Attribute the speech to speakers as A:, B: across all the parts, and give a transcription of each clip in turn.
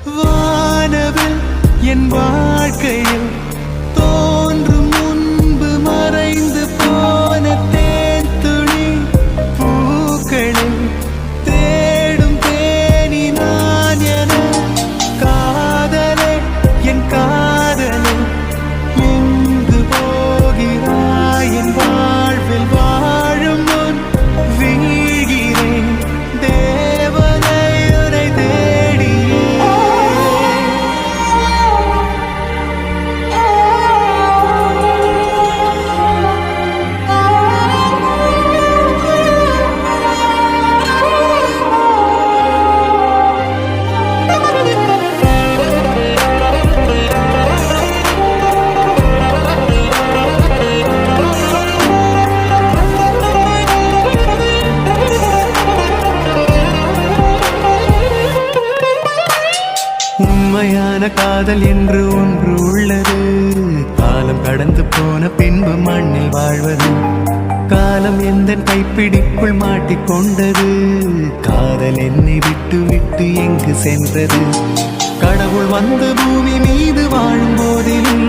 A: வானவில் என் வாழ்க்கையில் தோன்றும் முன்பு மறைந்து போன தேன் துளி பூக்களில் தேடும் தேனி நான் என காதலே என் காதலே எங்கு போகிறாய் என் வாழ்வில் வாழும் முன் வீழ்கிறேன் தேவதை உரை தேடியே உண்மையான காதல் என்று ஒன்று உள்ளது. காலம் கடந்து போன பின்பு மண்ணில் வாழ்வது. காலம் எந்த கைப்பிடிக்குள் மாட்டிக்கொண்டது. காதல் என்னை விட்டு விட்டு எங்கு சென்றது. கடவுள் வந்து பூமி மீது வாழும் போதிலும்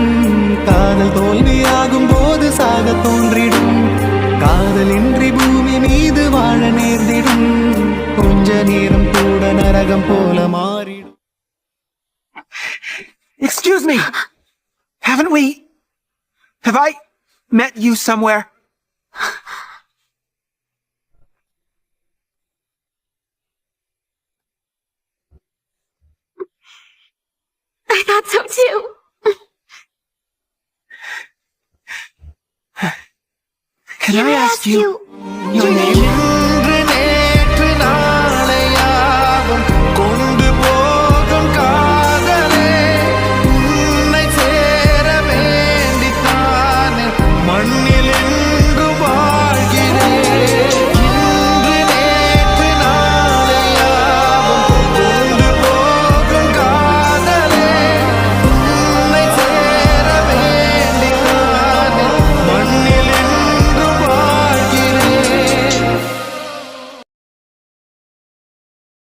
A: காதல் தோல்வியாகும் போது சாக தோன்றிடும். காதலின்றி பூமி மீது வாழ நேர்ந்திடும். கொஞ்ச நேரம் கூட நரகம் போல மாறிடும்.
B: Excuse me! Have I met you somewhere?
C: I thought so too.
B: Can I ask you your name?